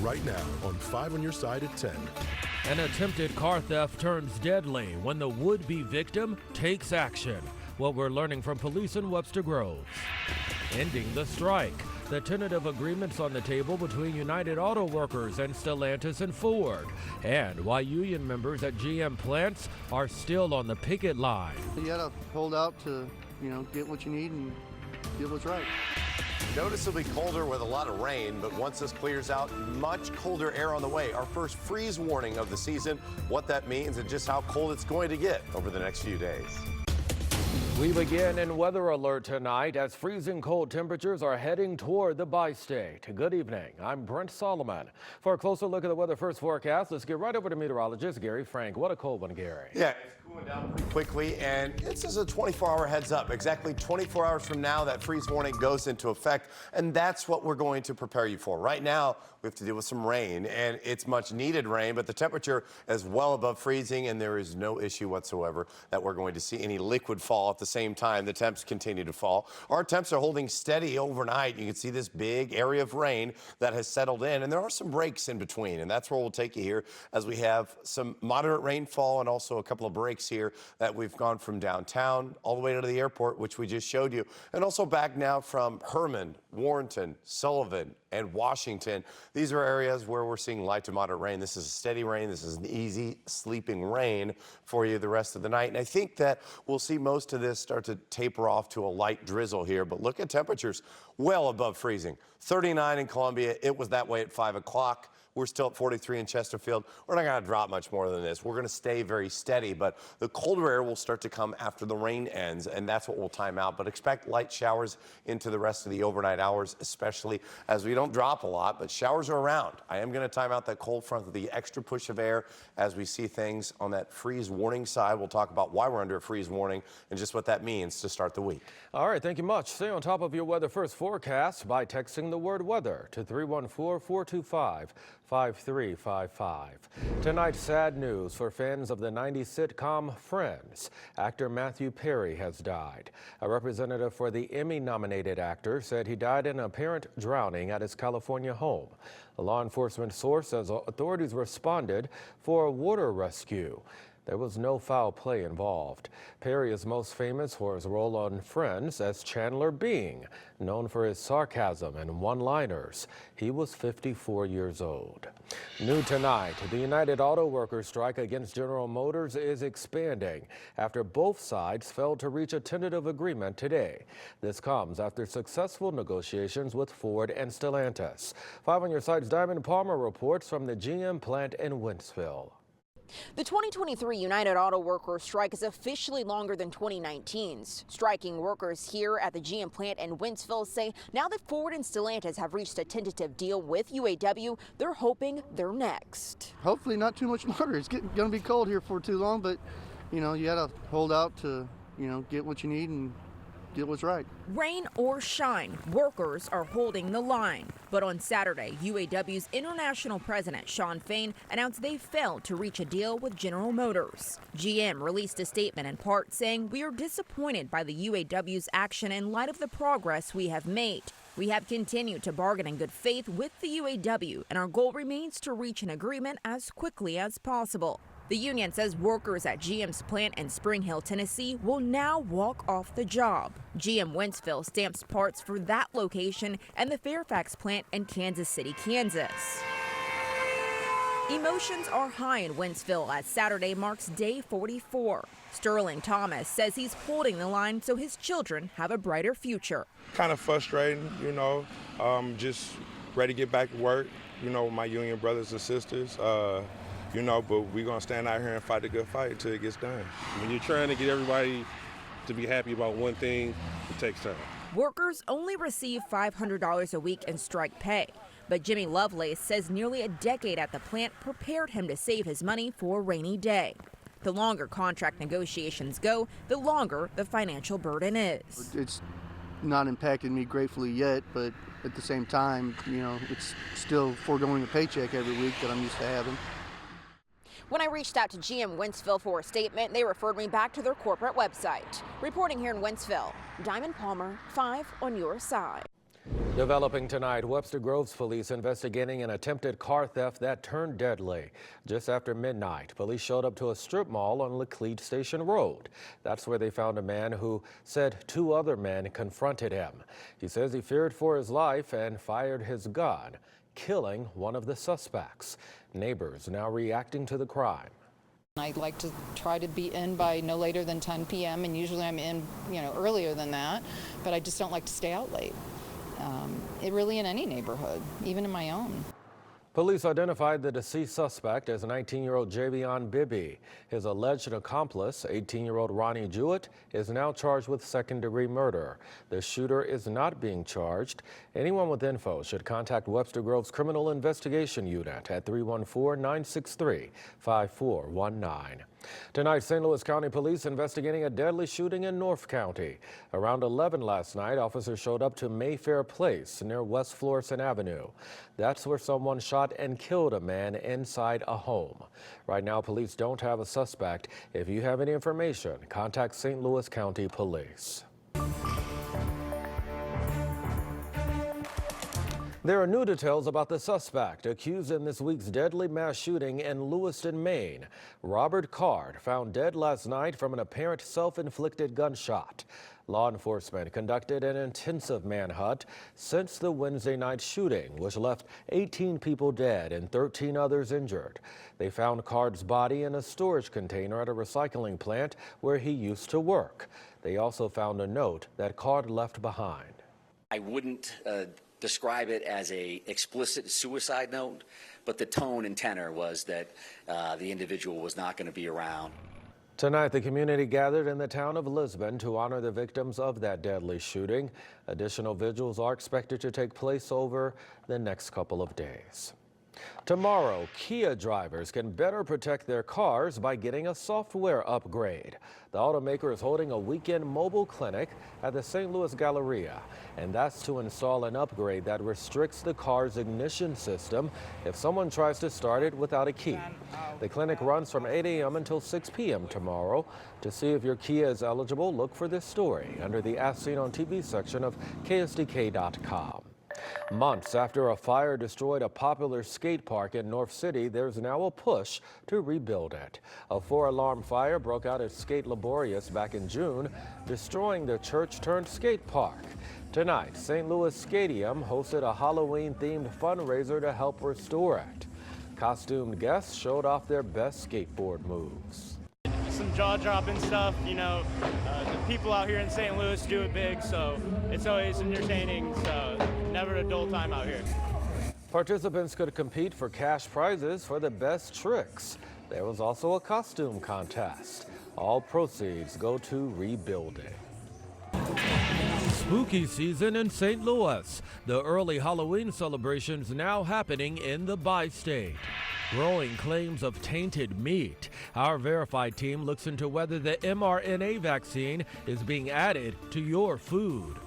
right now on 5 on Your Side at 10. An attempted car theft turns deadly when the would-be victim takes action. What we're learning from police in Webster Groves. Ending the strike. The tentative agreements on the table between United Auto Workers and Stellantis and Ford. And why union members at GM plants are still on the picket line. You gotta hold out to, get what you need and get what's right. Noticeably colder with a lot of rain, but once this clears out, much colder air on the way. Our first freeze warning of the season, what that means and just how cold it's going to get over the next few days. We begin in weather alert tonight as freezing cold temperatures are heading toward the bi-state. Good evening. I'm Brent Solomon. For a closer look at the weather first forecast, let's get right over to meteorologist Gary Frank. What a cold one, Gary. Yeah, it's cooling down pretty quickly, and it's just a 24-hour heads up. Exactly 24 hours from now, that freeze warning goes into effect, and that's what we're going to prepare you for. Right now, we have to deal with some rain, and it's much needed rain, but the temperature is well above freezing, and there is no issue whatsoever that we're going to see any liquid fall at the same time. The temps continue to fall. Our temps are holding steady overnight. You can see this big area of rain that has settled in, and there are some breaks in between, and that's where we'll take you here as we have some moderate rainfall and also a couple of breaks here that we've gone from downtown all the way to the airport, which we just showed you, and also back now from Herman, Warrenton, Sullivan, and Washington. These are areas where we're seeing light to moderate rain. This is a steady rain. This is an easy sleeping rain for you the rest of the night. And I think that we'll see most of this start to taper off to a light drizzle here. But look at temperatures well above freezing. 39 in Columbia. It was that way at 5 o'clock. We're still at 43 in Chesterfield. We're not going to drop much more than this. We're going to stay very steady, but the colder air will start to come after the rain ends, and that's what will time out. But expect light showers into the rest of the overnight hours, especially as we don't drop a lot, but showers are around. I am going to time out that cold front with the extra push of air as we see things on that freeze warning side. We'll talk about why we're under a freeze warning and just what that means to start the week. All right, thank you much. Stay on top of your weather first forecast by texting the word weather to 314-425-5355. Tonight's sad news for fans of the 90s sitcom Friends. Actor Matthew Perry has died. A representative for the Emmy-nominated actor said he died in apparent drowning at his California home. A law enforcement source says authorities responded for a water rescue. There was no foul play involved. Perry is most famous for his role on Friends as Chandler Bing, known for his sarcasm and one-liners. He was 54 years old. New tonight, the United Auto Workers strike against General Motors is expanding after both sides failed to reach a tentative agreement today. This comes after successful negotiations with Ford and Stellantis. 5 on Your Side's Diamond Palmer reports from the GM plant in Wentzville. The 2023 United Auto Workers strike is officially longer than 2019's. Striking workers here at the GM plant in Wentzville say now that Ford and Stellantis have reached a tentative deal with UAW, they're hoping they're next. Hopefully not too much longer. It's going to be cold here for too long, but, you got to hold out to, get what you need and get what's right. Rain or shine, workers are holding the line. But on Saturday, UAW's international president, Shawn Fain, announced they failed to reach a deal with General Motors. GM released a statement in part saying, "We are disappointed by the UAW's action in light of the progress we have made. We have continued to bargain in good faith with the UAW, and our goal remains to reach an agreement as quickly as possible." The union says workers at GM's plant in Spring Hill, Tennessee will now walk off the job. GM Wentzville stamps parts for that location and the Fairfax plant in Kansas City, Kansas. Emotions are high in Wentzville as Saturday marks day 44. Sterling Thomas says he's holding the line so his children have a brighter future. Kind of frustrating, just ready to get back to work, with my union brothers and sisters. But we're going to stand out here and fight a good fight until it gets done. When you're trying to get everybody to be happy about one thing, it takes time. Workers only receive $500 a week in strike pay. But Jimmy Lovelace says nearly a decade at the plant prepared him to save his money for a rainy day. The longer contract negotiations go, the longer the financial burden is. It's not impacted me gratefully yet, but at the same time, it's still foregoing a paycheck every week that I'm used to having. When I reached out to GM Wentzville for a statement, they referred me back to their corporate website. Reporting here in Wentzville, Diamond Palmer, 5 on Your Side. Developing tonight, Webster Groves police investigating an attempted car theft that turned deadly. Just after midnight, police showed up to a strip mall on Laclede Station Road. That's where they found a man who said two other men confronted him. He says he feared for his life and fired his gun, killing one of the suspects. Neighbors now reacting to the crime. I like to try to be in by no later than 10 p.m. and usually I'm in, earlier than that, but I just don't like to stay out late. Really in any neighborhood, even in my own. Police identified the deceased suspect as 19-year-old Javion Bibby. His alleged accomplice, 18-year-old Ronnie Jewett, is now charged with second-degree murder. The shooter is not being charged. Anyone with info should contact Webster Groves Criminal Investigation Unit at 314-963-5419. Tonight, St. Louis County Police investigating a deadly shooting in North County. Around 11 last night, officers showed up to Mayfair Place near West Florissant Avenue. That's where someone shot and killed a man inside a home. Right now, police don't have a suspect. If you have any information, contact St. Louis County Police. There are new details about the suspect accused in this week's deadly mass shooting in Lewiston, Maine. Robert Card found dead last night from an apparent self-inflicted gunshot. Law enforcement conducted an intensive manhunt since the Wednesday night shooting, which left 18 people dead and 13 others injured. They found Card's body in a storage container at a recycling plant where he used to work. They also found a note that Card left behind. I wouldn't describe it as a explicit suicide note, but the tone and tenor was that the individual was not going to be around. Tonight, the community gathered in the town of Lisbon to honor the victims of that deadly shooting. Additional vigils are expected to take place over the next couple of days. Tomorrow, Kia drivers can better protect their cars by getting a software upgrade. The automaker is holding a weekend mobile clinic at the St. Louis Galleria, and that's to install an upgrade that restricts the car's ignition system if someone tries to start it without a key. The clinic runs from 8 a.m. until 6 p.m. tomorrow. To see if your Kia is eligible, look for this story under the As Seen on TV section of KSDK.com. Months after a fire destroyed a popular skate park in North City, there's now a push to rebuild it. A 4-alarm fire broke out at Skate Laborious back in June, destroying the church-turned-skate park. Tonight, St. Louis Stadium hosted a Halloween-themed fundraiser to help restore it. Costumed guests showed off their best skateboard moves. Some jaw-dropping stuff, the people out here in St. Louis do it big, so it's always entertaining, so never a dull time out here. Participants could compete for cash prizes for the best tricks. There was also a costume contest. All proceeds go to rebuilding. Spooky season in St. Louis. The early Halloween celebrations now happening in the bi-state. Growing claims of tainted meat. Our Verified team looks into whether the mRNA vaccine is being added to your food.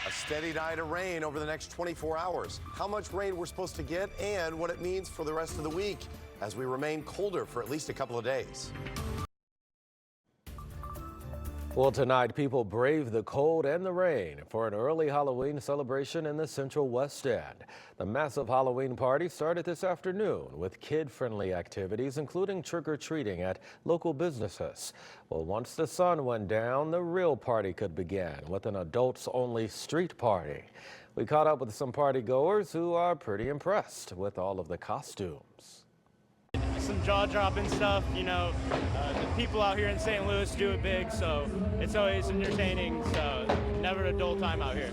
A steady night of rain over the next 24 hours. How much rain we're supposed to get and what it means for the rest of the week as we remain colder for at least a couple of days. Well, tonight, people brave the cold and the rain for an early Halloween celebration in the Central West End. The massive Halloween party started this afternoon with kid-friendly activities, including trick-or-treating at local businesses. Well, once the sun went down, the real party could begin with an adults-only street party. We caught up with some party-goers who are pretty impressed with all of the costumes. Some jaw-dropping stuff, the people out here in St. Louis do it big, so it's always entertaining, so never a dull time out here.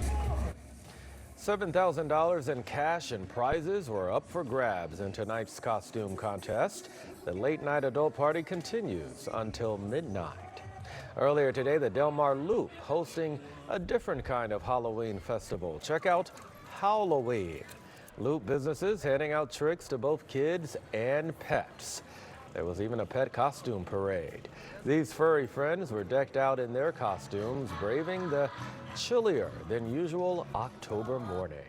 $7,000 in cash and prizes were up for grabs in tonight's costume contest. The late-night adult party continues until midnight. Earlier today, the Del Mar Loop hosting a different kind of Halloween festival. Check out Halloween. Loop businesses handing out tricks to both kids and pets. There was even a pet costume parade. These furry friends were decked out in their costumes, braving the chillier than usual October morning.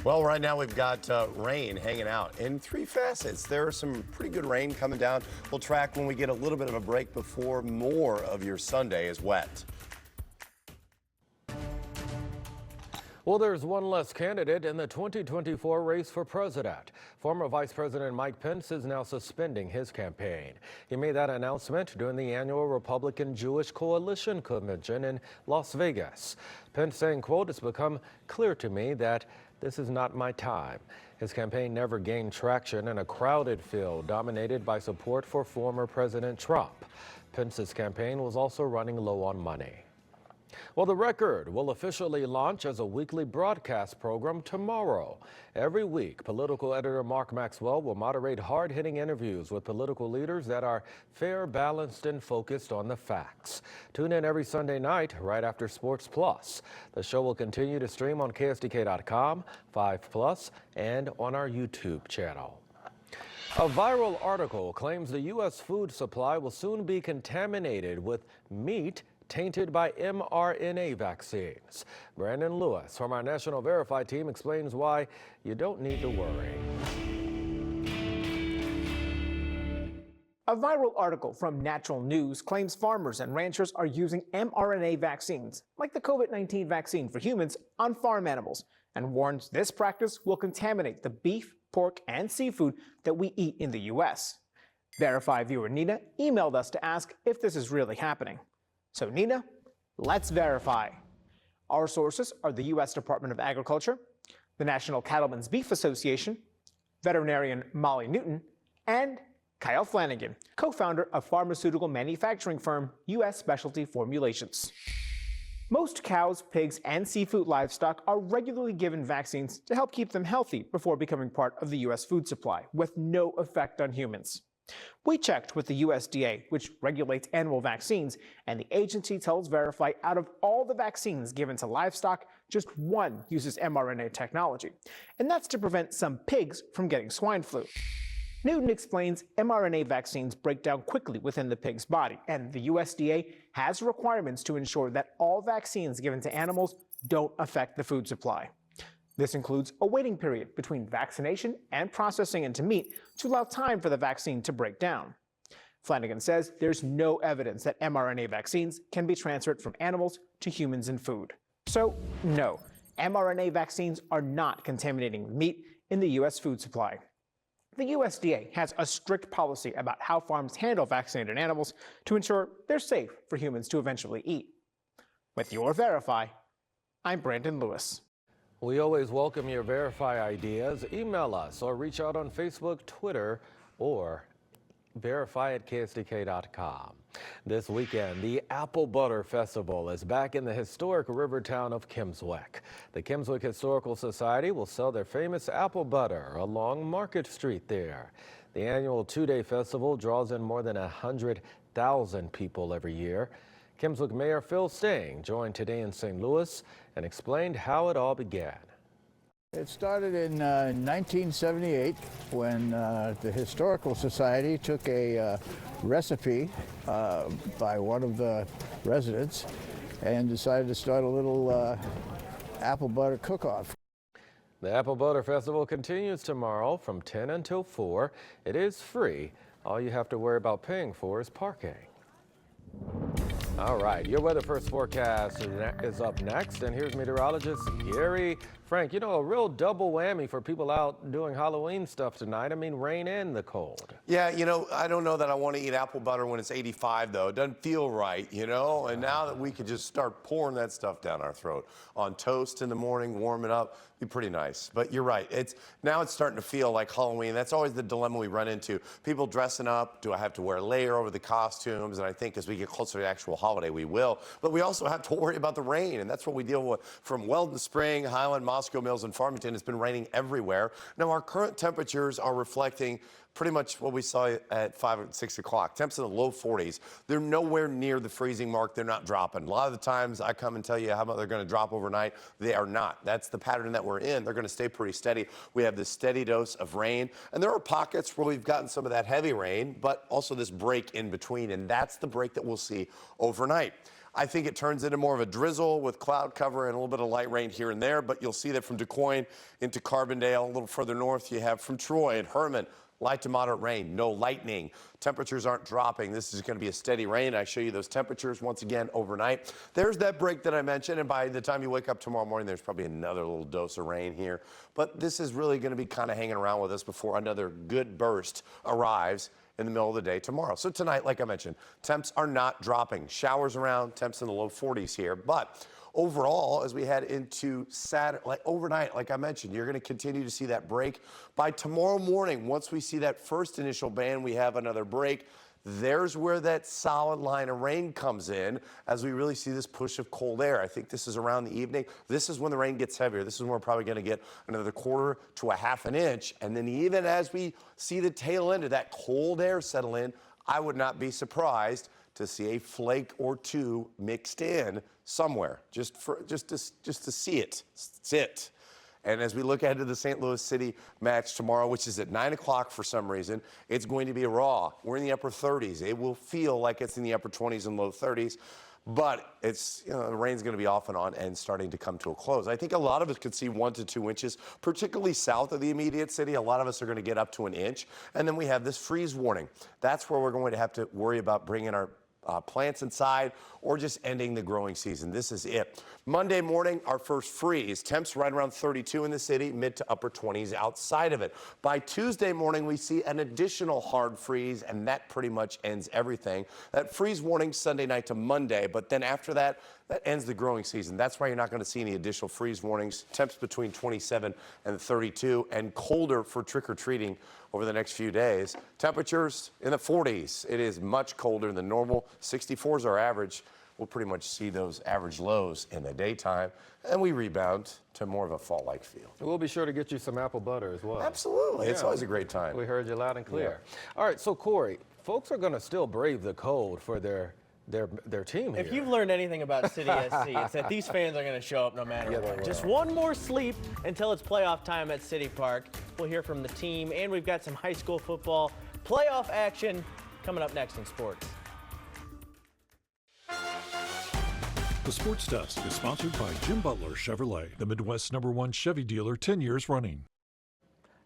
Well, right now we've got rain hanging out in 3 facets. There are some pretty good rain coming down. We'll track when we get a little bit of a break before more of your Sunday is wet. Well, there's one less candidate in the 2024 race for president. Former Vice President Mike Pence is now suspending his campaign. He made that announcement during the annual Republican Jewish Coalition Convention in Las Vegas. Pence saying, quote, "It's become clear to me that this is not my time." His campaign never gained traction in a crowded field dominated by support for former President Trump. Pence's campaign was also running low on money. Well, The Record will officially launch as a weekly broadcast program tomorrow. Every week, political editor Mark Maxwell will moderate hard-hitting interviews with political leaders that are fair, balanced, and focused on the facts. Tune in every Sunday night right after Sports Plus. The show will continue to stream on KSDK.com, 5+, and on our YouTube channel. A viral article claims the U.S. food supply will soon be contaminated with meat tainted by mRNA vaccines. Brandon Lewis from our National Verify team explains why you don't need to worry. A viral article from Natural News claims farmers and ranchers are using mRNA vaccines, like the COVID-19 vaccine for humans, on farm animals, and warns this practice will contaminate the beef, pork, and seafood that we eat in the U.S. Verify viewer Nina emailed us to ask if this is really happening. So Nina, let's verify. Our sources are the U.S. Department of Agriculture, the National Cattlemen's Beef Association, veterinarian Molly Newton, and Kyle Flanagan, co-founder of pharmaceutical manufacturing firm U.S. Specialty Formulations. Most cows, pigs, and seafood livestock are regularly given vaccines to help keep them healthy before becoming part of the U.S. food supply, with no effect on humans. We checked with the USDA, which regulates animal vaccines, and the agency tells Verify out of all the vaccines given to livestock, just one uses mRNA technology, and that's to prevent some pigs from getting swine flu. Newton explains mRNA vaccines break down quickly within the pig's body, and the USDA has requirements to ensure that all vaccines given to animals don't affect the food supply. This includes a waiting period between vaccination and processing into meat to allow time for the vaccine to break down. Flanagan says there's no evidence that mRNA vaccines can be transferred from animals to humans in food. So, no, mRNA vaccines are not contaminating meat in the U.S. food supply. The USDA has a strict policy about how farms handle vaccinated animals to ensure they're safe for humans to eventually eat. With your Verify, I'm Brandon Lewis. We always welcome your Verify ideas. Email us or reach out on Facebook, Twitter, or verify@ksdk.com. This weekend, the Apple Butter Festival is back in the historic river town of Kimmswick. The Kimmswick Historical Society will sell their famous apple butter along Market Street there. The annual two-day festival draws in more than 100,000 people every year. Kimmswick Mayor Phil Sting joined today in St. Louis and explained how it all began. It started in 1978 when the Historical Society took a recipe by one of the residents and decided to start a little apple butter cook-off. The Apple Butter Festival continues tomorrow from 10 until 4. It is free. All you have to worry about paying for is parking. All right, your weather first forecast is up next, and here's meteorologist Gary Frank. You know, a real double whammy for people out doing Halloween stuff tonight. I mean, rain and the cold. Yeah, you know, I don't know that I want to eat apple butter when it's 85, though. It doesn't feel right, you know? And now that we could just start pouring that stuff down our throat on toast in the morning, warm it up, be pretty nice. But you're right. Now it's starting to feel like Halloween. That's always the dilemma we run into. People dressing up. Do I have to wear a layer over the costumes? And I think as we get closer to the actual holiday, we will. But we also have to worry about the rain, and that's what we deal with from Weldon Spring, Highland, Moscow Mills, and Farmington. It's been raining everywhere. Now, our current temperatures are reflecting pretty much what we saw at 5 and 6 o'clock. Temps in the low 40s. They're nowhere near the freezing mark. They're not dropping. A lot of the times I come and tell you how about they're going to drop overnight. They are not. That's the pattern that we're in. They're going to stay pretty steady. We have this steady dose of rain, and there are pockets where we've gotten some of that heavy rain, but also this break in between, and that's the break that we'll see overnight. I think it turns into more of a drizzle with cloud cover and a little bit of light rain here and there, but you'll see that from DuQuoin into Carbondale, a little further north, you have from Troy and Herman. light to moderate rain, no lightning. Temperatures aren't dropping. This is going to be a steady rain. I show you those temperatures once again overnight. There's that break that I mentioned, and by the time you wake up tomorrow morning, there's probably another little dose of rain here. But this is really going to be kind of hanging around with us before another good burst arrives in the middle of the day tomorrow. So tonight, like I mentioned, temps are not dropping. Showers around, temps in the low 40s here. But overall, as we head into Saturday, like overnight, like I mentioned, you're going to continue to see that break. By tomorrow morning, once we see that first initial band, we have another break. There's where that solid line of rain comes in as we really see this push of cold air. I think this is around the evening. This is when the rain gets heavier. This is when we're probably going to get another quarter to a half an inch. And then even as we see the tail end of that cold air settle in, I would not be surprised to see a flake or two mixed in somewhere, just to see it. Sit. And as we look ahead to the St. Louis City match tomorrow, which is at 9 o'clock for some reason, it's going to be raw. We're in the upper 30s. It will feel like it's in the upper 20s and low 30s, but it's, the rain's going to be off and on and starting to come to a close. I think a lot of us could see 1 to 2 inches, particularly south of the immediate city. A lot of us are going to get up to an inch. And then we have this freeze warning. That's where we're going to have to worry about bringing our plants inside or just ending the growing season. This is it. Monday morning, our first freeze. Temps right around 32 in the city, mid to upper 20s outside of it. By Tuesday morning, we see an additional hard freeze, and that pretty much ends everything. That freeze warning Sunday night to Monday, but then after that, that ends the growing season. That's why you're not going to see any additional freeze warnings. Temps between 27 and 32, and colder for trick-or-treating over the next few days. Temperatures in the 40s. It is much colder than normal. 64 is our average. We'll pretty much see those average lows in the daytime, and we rebound to more of a fall-like feel. We'll be sure to get you some apple butter as well. Absolutely. Yeah. It's always a great time. We heard you loud and clear. Yeah. All right, so Corey, folks are going to still brave the cold for their team here. If you've learned anything about City SC, it's that these fans are going to show up no matter what. Just one more sleep until it's playoff time at City Park. We'll hear from the team, and we've got some high school football playoff action coming up next in sports. The Sports Desk is sponsored by Jim Butler Chevrolet, the Midwest's #1 Chevy dealer 10 years running.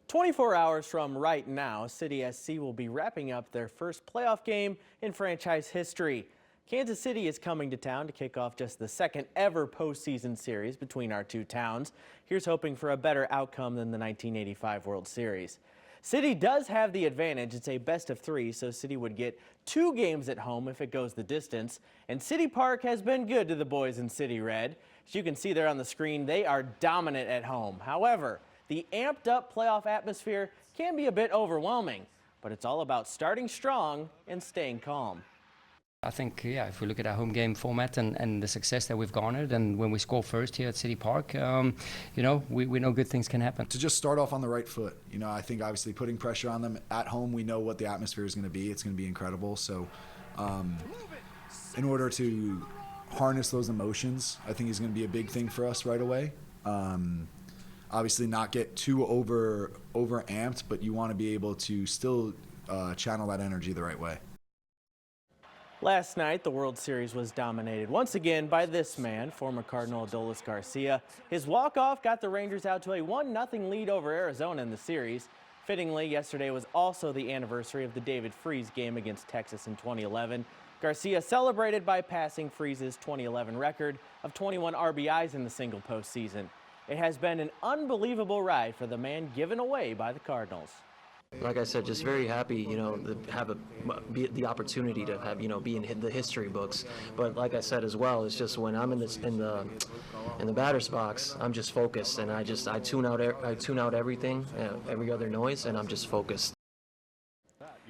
24 hours from right now, City SC will be wrapping up their first playoff game in franchise history. Kansas City is coming to town to kick off just the second ever postseason series between our two towns. Here's hoping for a better outcome than the 1985 World Series. City does have the advantage. It's a best of 3, so City would get 2 games at home if it goes the distance. And City Park has been good to the boys in City Red. As you can see there on the screen, they are dominant at home. However, the amped up playoff atmosphere can be a bit overwhelming, but it's all about starting strong and staying calm. I think, if we look at our home game format and the success that we've garnered, and when we score first here at City Park, we know good things can happen. To just start off on the right foot, I think obviously putting pressure on them at home, we know what the atmosphere is going to be. It's going to be incredible. So in order to harness those emotions, I think is going to be a big thing for us right away. Obviously not get too over amped, but you want to be able to still channel that energy the right way. Last night, the World Series was dominated once again by this man, former Cardinal Adolis Garcia. His walk-off got the Rangers out to a 1-0 lead over Arizona in the series. Fittingly, yesterday was also the anniversary of the David Freese game against Texas in 2011. Garcia celebrated by passing Freese's 2011 record of 21 RBIs in the single postseason. It has been an unbelievable ride for the man given away by the Cardinals. Like I said, just very happy, to have the opportunity to have, be in the history books. But like I said as well, it's just when I'm in the batter's box, I'm just focused, and I tune out everything, every other noise, and I'm just focused.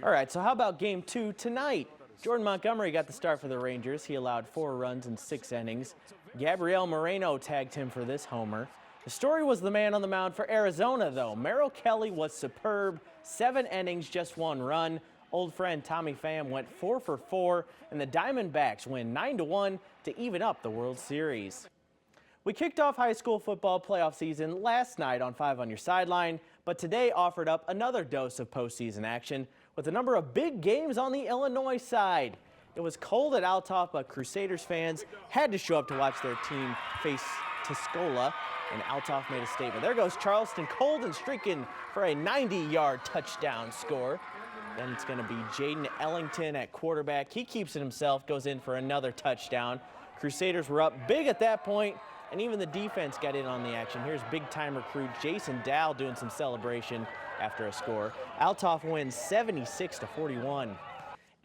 All right, so how about game 2 tonight? Jordan Montgomery got the start for the Rangers. He allowed 4 runs in 6 innings. Gabriel Moreno tagged him for this homer. The story was the man on the mound for Arizona, though. Merrill Kelly was superb. 7 innings, just 1 run. Old friend Tommy Pham went 4 for 4, and the Diamondbacks win 9-1 to even up the World Series. We kicked off high school football playoff season last night on 5 on Your Sideline, but today offered up another dose of postseason action with a number of big games on the Illinois side. It was cold at Altop, but Crusaders fans had to show up to watch their team face Tuscola, and Althoff made a statement. There goes Charleston cold and streaking for a 90-yard touchdown score. Then it's going to be Jaden Ellington at quarterback. He keeps it himself, goes in for another touchdown. Crusaders were up big at that point, and even the defense got in on the action. Here's big-time recruit Jason Dow doing some celebration after a score. Althoff wins 76-41.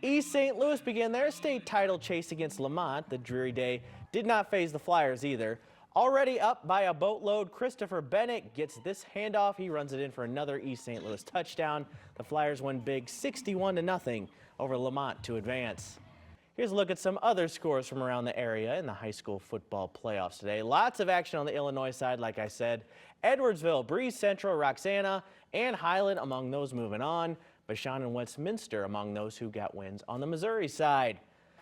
East St. Louis began their state title chase against Lamont. The dreary day did not faze the Flyers either. Already up by a boatload, Christopher Bennett gets this handoff. He runs it in for another East St. Louis touchdown. The Flyers win big 61-0 over Lamont to advance. Here's a look at some other scores from around the area in the high school football playoffs today. Lots of action on the Illinois side, like I said. Edwardsville, Breeze Central, Roxana, and Highland among those moving on. Bashan and Westminster among those who got wins on the Missouri side.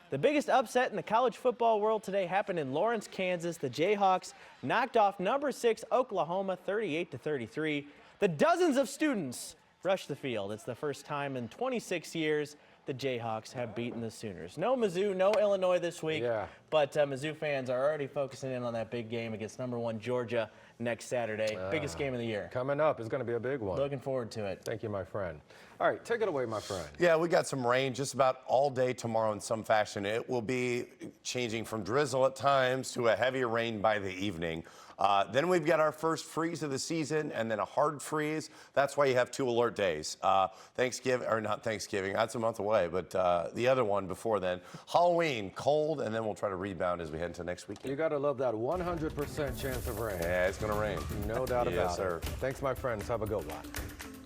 The biggest upset in the college football world today happened in Lawrence, Kansas. The Jayhawks knocked off number 6 Oklahoma 38-33. The dozens of students rushed the field. It's the first time in 26 years the Jayhawks have beaten the Sooners. No Mizzou, no Illinois this week, but Mizzou fans are already focusing in on that big game against number 1 Georgia next Saturday. Biggest game of the year. Coming up is going to be a big one. Looking forward to it. Thank you, my friend. All right, take it away, my friend. Yeah, we got some rain just about all day tomorrow in some fashion. It will be changing from drizzle at times to a heavier rain by the evening. Then we've got our first freeze of the season and then a hard freeze. That's why you have 2 alert days. Thanksgiving, or not Thanksgiving, that's a month away, but the other one before then. Halloween, cold, and then we'll try to rebound as we head into next weekend. You got to love that 100% chance of rain. Yeah, it's going to rain. No doubt about it. Yes, sir. Thanks, my friends. Have a good one.